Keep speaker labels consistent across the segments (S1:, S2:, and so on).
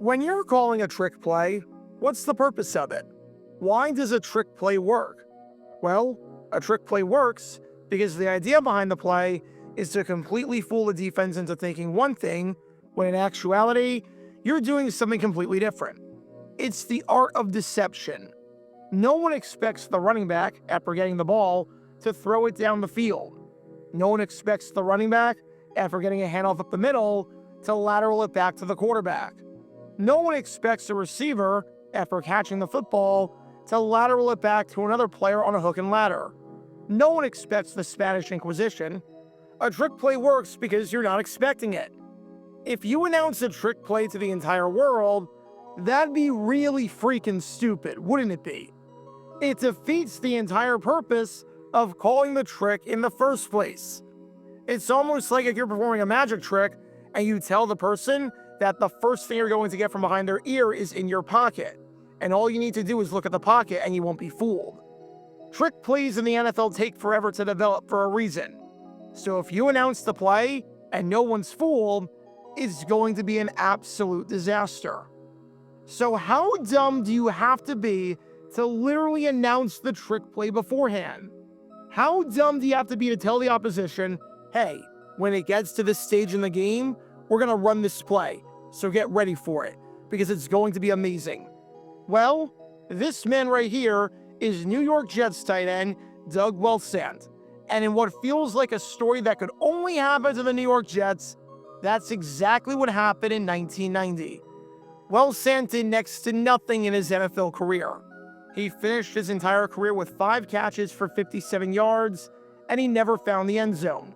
S1: When you're calling a trick play, what's the purpose of it? Why does a trick play work? Well, a trick play works because the idea behind the play is to completely fool the defense into thinking one thing, when in actuality, you're doing something completely different. It's the art of deception. No one expects the running back, after getting the ball, to throw it down the field. No one expects the running back, after getting a handoff up the middle, to lateral it back to the quarterback. No one expects the receiver, after catching the football, to lateral it back to another player on a hook and ladder. No one expects the Spanish Inquisition. A trick play works because you're not expecting it. If you announce a trick play to the entire world, that'd be really freaking stupid, wouldn't it be? It defeats the entire purpose of calling the trick in the first place. It's almost like if you're performing a magic trick and you tell the person that the first thing you're going to get from behind their ear is in your pocket, and all you need to do is look at the pocket and you won't be fooled. Trick plays in the NFL take forever to develop for a reason. So if you announce the play and no one's fooled, it's going to be an absolute disaster. So how dumb do you have to be to literally announce the trick play beforehand? How dumb do you have to be to tell the opposition, hey, when it gets to this stage in the game, we're going to run this play, so get ready for it, because it's going to be amazing. Well, this man right here is New York Jets tight end Doug Wellsandt. And in what feels like a story that could only happen to the New York Jets, that's exactly what happened in 1990. Wellsandt did next to nothing in his NFL career. He finished his entire career with 5 catches for 57 yards, and he never found the end zone.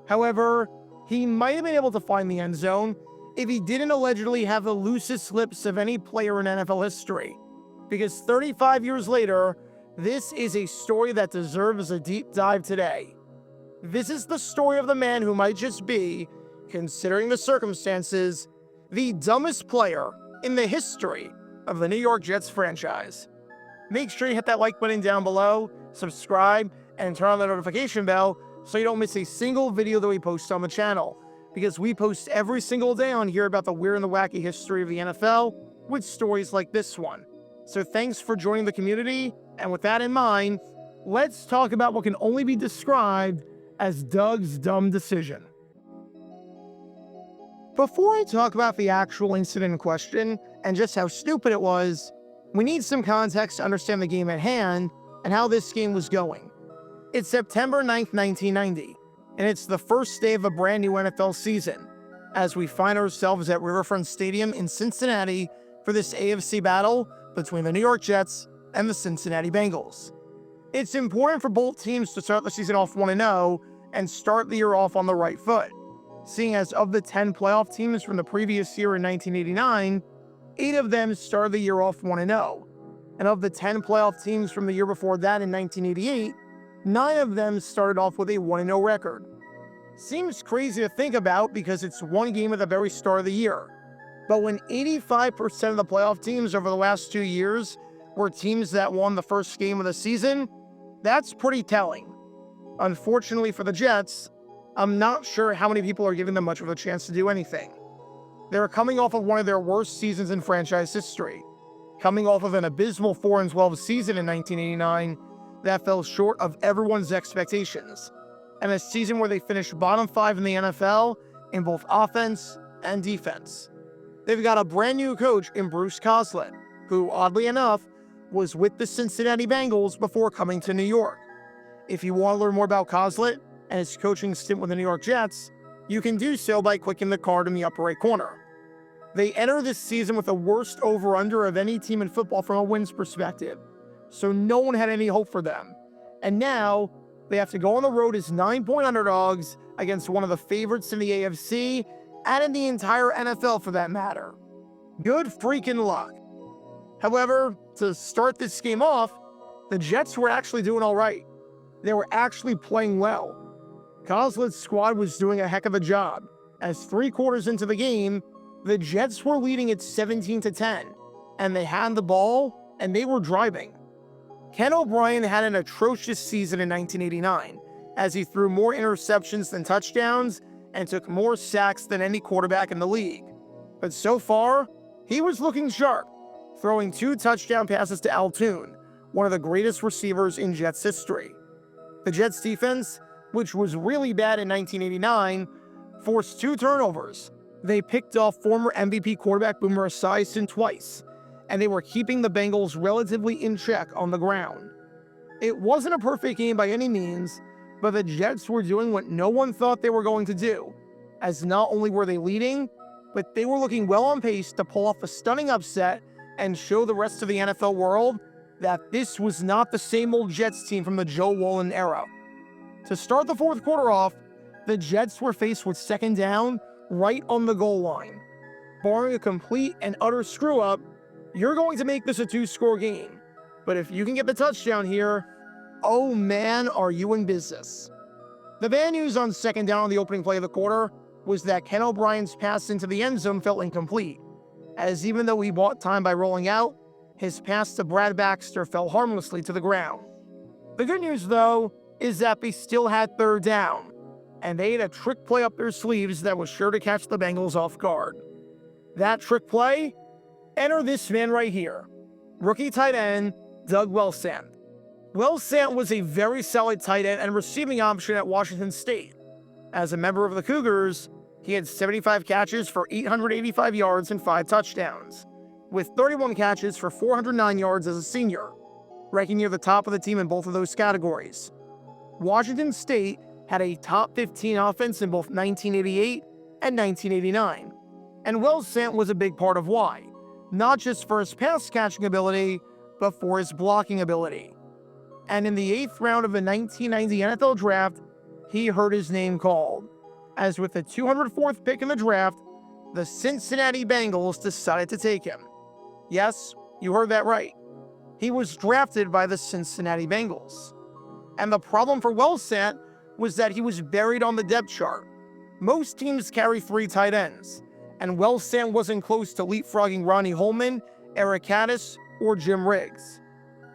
S1: However, he might have been able to find the end zone if he didn't allegedly have the loosest lips of any player in NFL history. Because 35 years later, this is a story that deserves a deep dive today. This is the story of the man who might just be, considering the circumstances, the dumbest player in the history of the New York Jets franchise. Make sure you hit that like button down below, subscribe, and turn on the notification bell so you don't miss a single video that we post on the channel, because we post every single day on here about the weird and the wacky history of the NFL with stories like this one. So thanks for joining the community, and with that in mind, let's talk about what can only be described as Doug's dumb decision. Before I talk about the actual incident in question and just how stupid it was, we need some context to understand the game at hand and how this game was going. It's September 9th, 1990, and it's the first day of a brand new NFL season, as we find ourselves at Riverfront Stadium in Cincinnati for this AFC battle between the New York Jets and the Cincinnati Bengals. It's important for both teams to start the season off 1-0 and start the year off on the right foot, seeing as of the 10 playoff teams from the previous year in 1989, 8 of them started the year off 1-0. And of the 10 playoff teams from the year before that in 1988, 9 of them started off with a 1-0 record. Seems crazy to think about because it's one game at the very start of the year. But when 85% of the playoff teams over the last 2 years were teams that won the first game of the season, that's pretty telling. Unfortunately for the Jets, I'm not sure how many people are giving them much of a chance to do anything. They're coming off of one of their worst seasons in franchise history, coming off of an abysmal 4-12 season in 1989 that fell short of everyone's expectations, and a season where they finished bottom 5 in the NFL in both offense and defense. They've got a brand new coach in Bruce Coslett, who, oddly enough, was with the Cincinnati Bengals before coming to New York. If you want to learn more about Coslett and his coaching stint with the New York Jets, you can do so by clicking the card in the upper right corner. They enter this season with the worst over-under of any team in football from a wins perspective, so no one had any hope for them. And now, they have to go on the road as 9-point underdogs against one of the favorites in the AFC, and in the entire NFL for that matter. Good freaking luck. However, to start this game off, the Jets were actually doing all right. They were actually playing well. Coslett's squad was doing a heck of a job, as 3 quarters into the game, the Jets were leading at 17-10, and they had the ball, and they were driving. Ken O'Brien had an atrocious season in 1989, as he threw more interceptions than touchdowns and took more sacks than any quarterback in the league. But so far, He was looking sharp, throwing 2 touchdown passes to Altoon, one of the greatest receivers in Jets history. The Jets defense, which was really bad in 1989, forced 2 turnovers. They picked off former MVP quarterback Boomer Esiason twice, and they were keeping the Bengals relatively in check on the ground. It wasn't a perfect game by any means, but the Jets were doing what no one thought they were going to do, as not only were they leading, but they were looking well on pace to pull off a stunning upset and show the rest of the NFL world that this was not the same old Jets team from the Joe Woolen era. To start the fourth quarter off, the Jets were faced with second down right on the goal line. Barring a complete and utter screw-up, you're going to make this a 2-score game. But if you can get the touchdown here, oh man, are you in business. The bad news on second down on the opening play of the quarter was that Ken O'Brien's pass into the end zone felt incomplete, as even though he bought time by rolling out, his pass to Brad Baxter fell harmlessly to the ground. The good news, though, is that they still had third down, and they had a trick play up their sleeves that was sure to catch the Bengals off guard. That trick play? Enter this man right here, rookie tight end Doug Wellsandt. Wellsandt was a very solid tight end and receiving option at Washington State. As a member of the Cougars, he had 75 catches for 885 yards and 5 touchdowns, with 31 catches for 409 yards as a senior, ranking near the top of the team in both of those categories. Washington State had a top 15 offense in both 1988 and 1989, and Wellsandt was a big part of why, not just for his pass-catching ability, but for his blocking ability. And in the 8th round of the 1990 NFL Draft, he heard his name called, as with the 204th pick in the draft, the Cincinnati Bengals decided to take him. Yes, you heard that right. He was drafted by the Cincinnati Bengals. And the problem for Wellsandt was that he was buried on the depth chart. Most teams carry 3 tight ends, and Wellsandt wasn't close to leapfrogging Ronnie Holman, Eric Caddis, or Jim Riggs.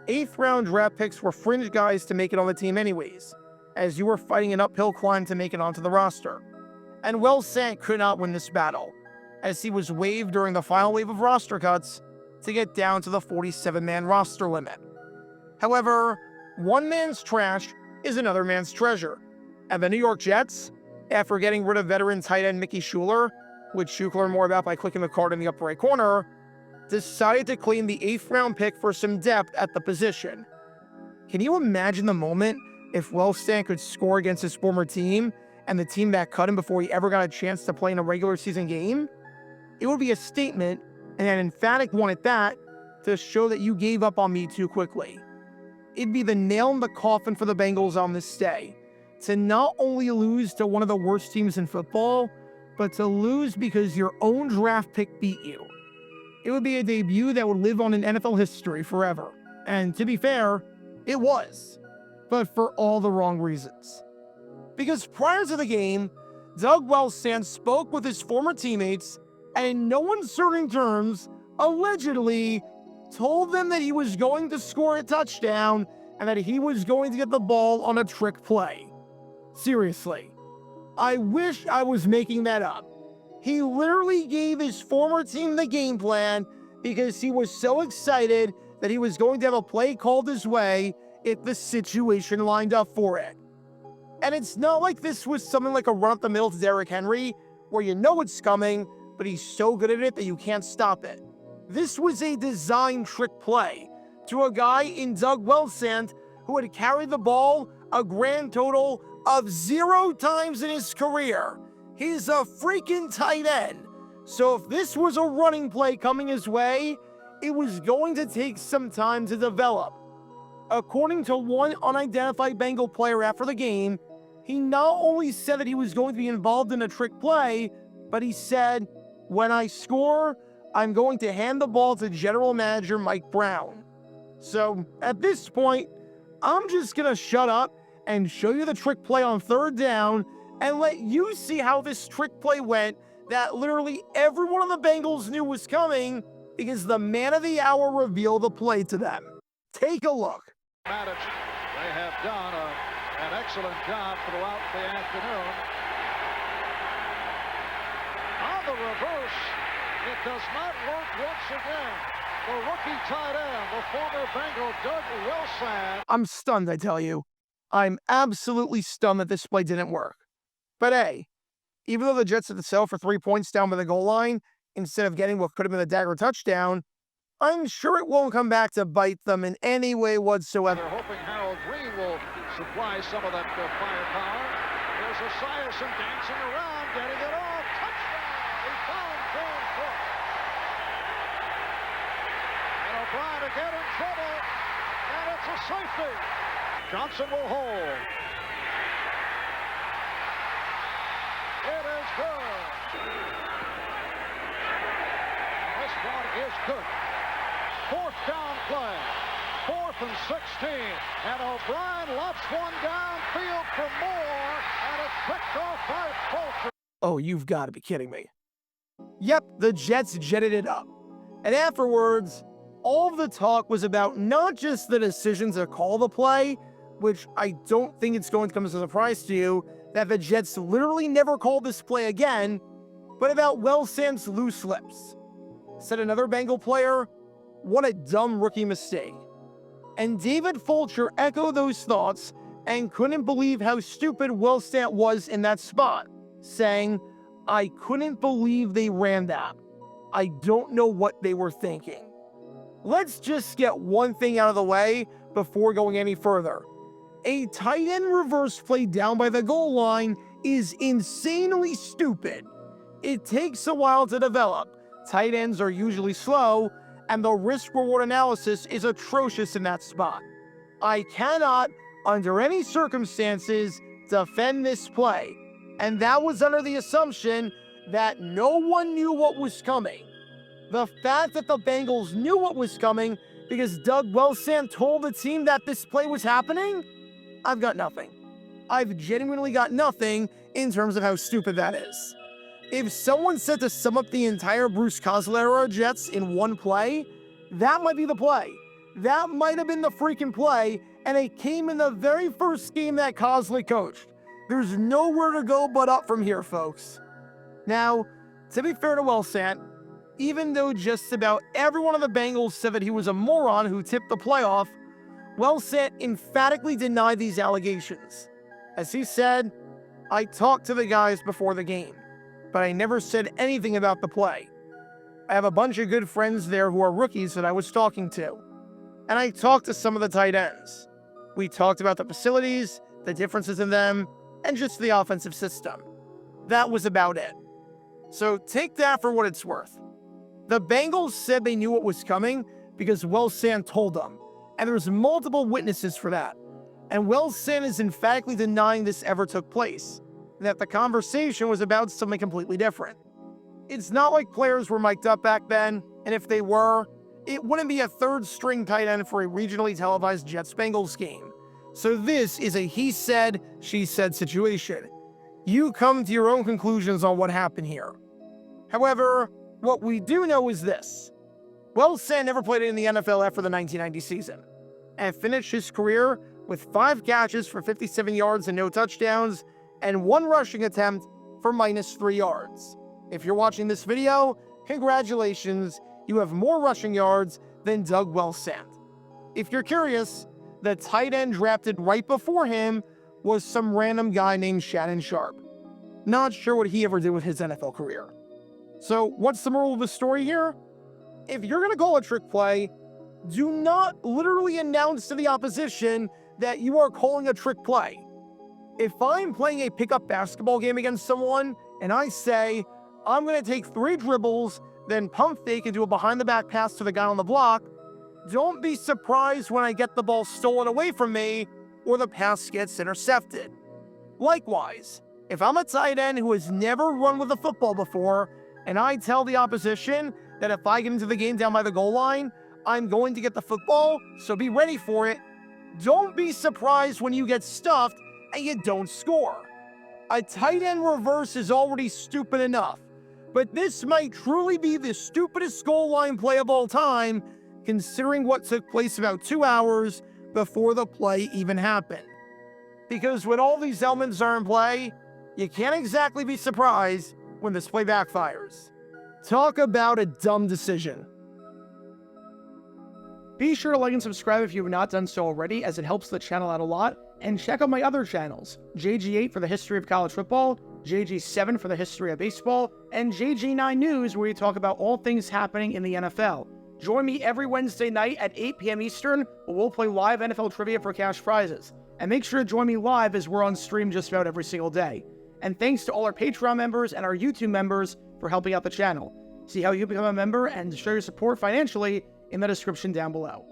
S1: 8th round draft picks were fringe guys to make it on the team anyways, as you were fighting an uphill climb to make it onto the roster. And Wellsandt could not win this battle, as he was waived during the final wave of roster cuts to get down to the 47-man roster limit. However, one man's trash is another man's treasure, and the New York Jets, after getting rid of veteran tight end Mickey Schuler, which you can learn more about by clicking the card in the upper right corner, decided to claim the 8th round pick for some depth at the position. Can you imagine the moment if Wellsandt could score against his former team and the team that cut him before he ever got a chance to play in a regular season game? It would be a statement, and an emphatic one at that, to show that you gave up on me too quickly. It'd be the nail in the coffin for the Bengals on this day, to not only lose to one of the worst teams in football, but to lose because your own draft pick beat you. It would be a debut that would live on in NFL history forever. And to be fair, it was. But for all the wrong reasons. Because prior to the game, Doug Wellsandt spoke with his former teammates and in no uncertain terms, allegedly told them that he was going to score a touchdown and that he was going to get the ball on a trick play. Seriously, I wish I was making that up. He literally gave his former team the game plan because he was so excited that he was going to have a play called his way if the situation lined up for it. And it's not like this was something like a run up the middle to Derrick Henry, where you know it's coming, but he's so good at it that you can't stop it. This was a design trick play to a guy in Doug Wellsandt who had carried the ball a grand total of 0 times in his career. He's a freaking tight end. So if this was a running play coming his way, it was going to take some time to develop. According to one unidentified Bengal player after the game, he not only said that he was going to be involved in a trick play, but he said, "When I score, I'm going to hand the ball to General Manager Mike Brown." So at this point, I'm just going to shut up and show you the trick play on 3rd down and let you see how this trick play went that literally everyone on the Bengals knew was coming because the man of the hour revealed the play to them. Take a look.
S2: They have done an excellent job throughout the afternoon. On the reverse, It does not work once again. The rookie tight end, the former Bengal Doug Wellsandt.
S1: I'm stunned, I tell you. I'm absolutely stunned that this play didn't work. But hey, even though the Jets had to settle for 3 points down by the goal line instead of getting what could have been a dagger touchdown, I'm sure it won't come back to bite them in any way whatsoever.
S2: They're hoping Harold Green will supply some of that firepower. There's Esiason dancing around, getting it off. Touchdown! He found Dan Cook. And O'Brien to get in trouble. And it's a safety. Johnson will hold. It is good. This one is good. Fourth down play. 4th and 16. And O'Brien lops one downfield for more. And it's picked off by Fulcher.
S1: Oh, you've got to be kidding me. Yep, the Jets jetted it up. And afterwards, all of the talk was about not just the decision to call the play, which I don't think it's going to come as a surprise to you, that the Jets literally never called this play again, but about Wellsandt's loose lips. Said another Bengal player, what a dumb rookie mistake. And David Fulcher echoed those thoughts and couldn't believe how stupid Wellsandt was in that spot, saying, I couldn't believe they ran that. I don't know what they were thinking. Let's just get one thing out of the way before going any further. A tight end reverse play down by the goal line is insanely stupid. It takes a while to develop. Tight ends are usually slow, and the risk-reward analysis is atrocious in that spot. I cannot, under any circumstances, defend this play, and that was under the assumption that no one knew what was coming. The fact that the Bengals knew what was coming because Doug Wellsandt told the team that this play was happening, I've got nothing. I've genuinely got nothing in terms of how stupid that is. If someone said to sum up the entire Bruce Cosler era Jets in one play, that might be the play. That might have been the freaking play, and it came in the very first game that Cosler coached. There's nowhere to go but up from here, folks. Now, to be fair to Wellsandt, even though just about everyone on the Bengals said that he was a moron who tipped the playoff, Wellsandt emphatically denied these allegations. As he said, I talked to the guys before the game, but I never said anything about the play. I have a bunch of good friends there who are rookies that I was talking to, and I talked to some of the tight ends. We talked about the facilities, the differences in them, and just the offensive system. That was about it. So take that for what it's worth. The Bengals said they knew what was coming because Wellsandt told them, and there's multiple witnesses for that. And Wellsandt is emphatically denying this ever took place, and that the conversation was about something completely different. It's not like players were mic'd up back then, and if they were, it wouldn't be a third-string tight end for a regionally televised Jets-Bengals game. So this is a he said, she said situation. You come to your own conclusions on what happened here. However, what we do know is this. Wellsandt never played in the NFL after the 1990 season, and finished his career with 5 catches for 57 yards and no touchdowns, and 1 rushing attempt for -3 yards. If you're watching this video, congratulations, you have more rushing yards than Doug Wellsandt. If you're curious, the tight end drafted right before him was some random guy named Shannon Sharp. Not sure what he ever did with his NFL career. So what's the moral of the story here? If you're going to call a trick play, do not literally announce to the opposition that you are calling a trick play. If I'm playing a pickup basketball game against someone and I say, I'm going to take 3 dribbles, then pump fake and do a behind-the-back pass to the guy on the block, don't be surprised when I get the ball stolen away from me or the pass gets intercepted. Likewise, if I'm a tight end who has never run with a football before, and I tell the opposition that if I get into the game down by the goal line, I'm going to get the football, so be ready for it, don't be surprised when you get stuffed and you don't score. A tight end reverse is already stupid enough, but this might truly be the stupidest goal line play of all time, considering what took place about 2 hours before the play even happened. Because when all these elements are in play, you can't exactly be surprised when this play backfires. Talk about a dumb decision.
S3: Be sure to like and subscribe if you have not done so already, as it helps the channel out a lot. And check out my other channels, JG8 for the history of college football, JG7 for the history of baseball, and JG9 News, where we talk about all things happening in the NFL. Join me every Wednesday night at 8 p.m. Eastern, where we'll play live NFL trivia for cash prizes. And make sure to join me live, as we're on stream just about every single day. And thanks to all our Patreon members and our YouTube members for helping out the channel. See how you become a member and show your support financially in the description down below.